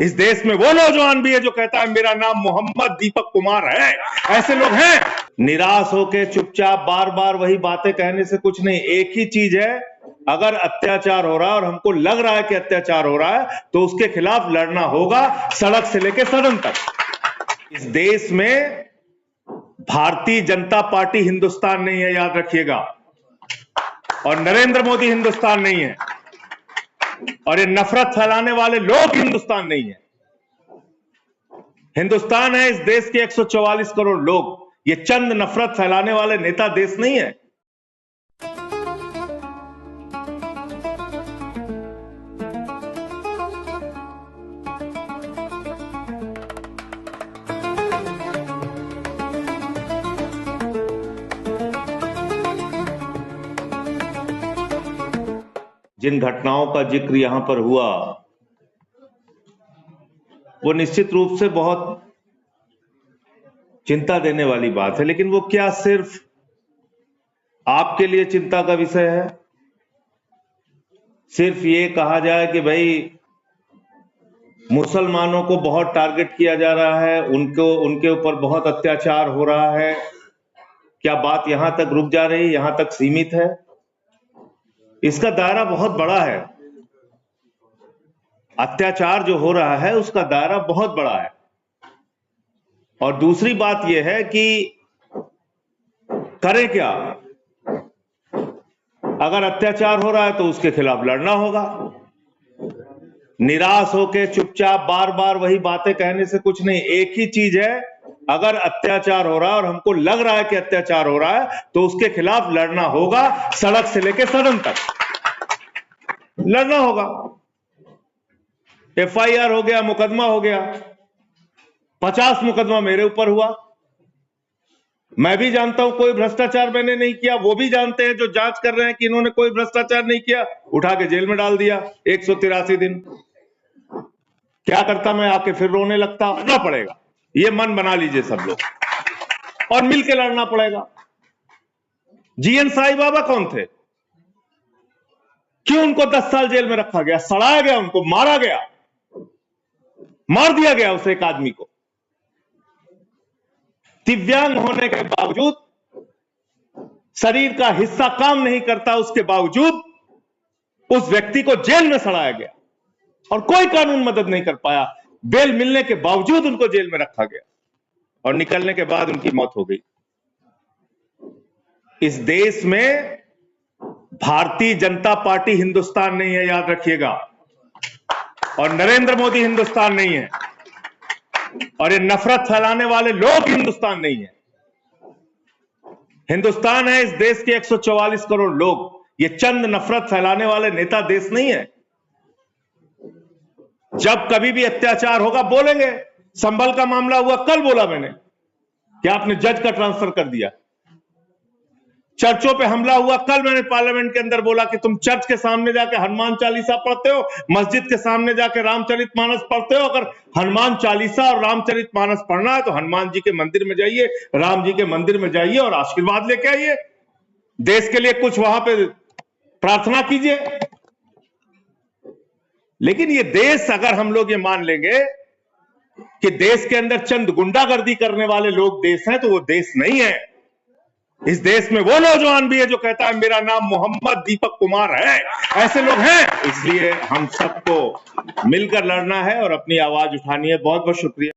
इस देश में वो नौजवान भी है जो कहता है मेरा नाम मोहम्मद दीपक कुमार है। ऐसे लोग हैं। निराश होके चुपचाप बार बार वही बातें कहने से कुछ नहीं। एक ही चीज है, अगर अत्याचार हो रहा है और हमको लग रहा है कि अत्याचार हो रहा है तो उसके खिलाफ लड़ना होगा, सड़क से लेकर सदन तक। इस देश में भारतीय जनता पार्टी हिंदुस्तान नहीं है, याद रखिएगा, और नरेंद्र मोदी हिंदुस्तान नहीं है, और ये नफरत फैलाने वाले लोग हिंदुस्तान नहीं है। हिंदुस्तान है इस देश के 144 करोड़ लोग। ये चंद नफरत फैलाने वाले नेता देश नहीं है। जिन घटनाओं का जिक्र यहां पर हुआ वो निश्चित रूप से बहुत चिंता देने वाली बात है, लेकिन वो क्या सिर्फ आपके लिए चिंता का विषय है? सिर्फ ये कहा जाए कि भाई मुसलमानों को बहुत टारगेट किया जा रहा है, उनके ऊपर बहुत अत्याचार हो रहा है, क्या बात यहां तक रुक जा रही, यहां तक सीमित है? इसका दायरा बहुत बड़ा है। अत्याचार जो हो रहा है उसका दायरा बहुत बड़ा है। और दूसरी बात यह है कि करें क्या? अगर अत्याचार हो रहा है तो उसके खिलाफ लड़ना होगा। निराश होके चुपचाप बार बार वही बातें कहने से कुछ नहीं। एक ही चीज है, अगर अत्याचार हो रहा है और हमको लग रहा है कि अत्याचार हो रहा है तो उसके खिलाफ लड़ना होगा, सड़क से लेकर सदन तक लड़ना होगा। FIR हो गया, मुकदमा हो गया, 50 मुकदमा मेरे ऊपर हुआ। मैं भी जानता हूं कोई भ्रष्टाचार मैंने नहीं किया, वो भी जानते हैं जो जांच कर रहे हैं कि इन्होंने कोई भ्रष्टाचार नहीं किया, उठा के जेल में डाल दिया 183 दिन। क्या करता मैं? आके फिर रोने लगता। लड़ना पड़ेगा, ये मन बना लीजिए सब लोग, और मिलकर लड़ना पड़ेगा। GN साईं बाबा कौन थे? क्यों उनको 10 साल जेल में रखा गया? सड़ाया गया, उनको मारा गया, मार दिया गया उस एक आदमी को। दिव्यांग होने के बावजूद, शरीर का हिस्सा काम नहीं करता उसके बावजूद उस व्यक्ति को जेल में सड़ाया गया और कोई कानून मदद नहीं कर पाया। बेल मिलने के बावजूद उनको जेल में रखा गया और निकलने के बाद उनकी मौत हो गई। इस देश में भारतीय जनता पार्टी हिंदुस्तान नहीं है, याद रखिएगा, और नरेंद्र मोदी हिंदुस्तान नहीं है, और ये नफरत फैलाने वाले लोग हिंदुस्तान नहीं है। हिंदुस्तान है इस देश के 144 करोड़ लोग। ये चंद नफरत फैलाने वाले नेता देश नहीं है। जब कभी भी अत्याचार होगा बोलेंगे। संभल का मामला हुआ, कल बोला मैंने कि आपने जज का ट्रांसफर कर दिया। चर्चों पे हमला हुआ, कल मैंने पार्लियामेंट के अंदर बोला कि तुम चर्च के सामने जाके हनुमान चालीसा पढ़ते हो, मस्जिद के सामने जाके रामचरितमानस पढ़ते हो। अगर हनुमान चालीसा और रामचरितमानस पढ़ना है तो हनुमान जी के मंदिर में जाइए, राम जी के मंदिर में जाइए और आशीर्वाद लेके आइए। देश के लिए कुछ वहां पे प्रार्थना कीजिए। लेकिन ये देश, अगर हम लोग ये मान लेंगे कि देश के अंदर चंद गुंडागर्दी करने वाले लोग देश हैं, तो वो देश नहीं है। इस देश में वो नौजवान भी है जो कहता है मेरा नाम मोहम्मद दीपक कुमार है। ऐसे लोग हैं। इसलिए हम सबको मिलकर लड़ना है और अपनी आवाज उठानी है। बहुत बहुत शुक्रिया।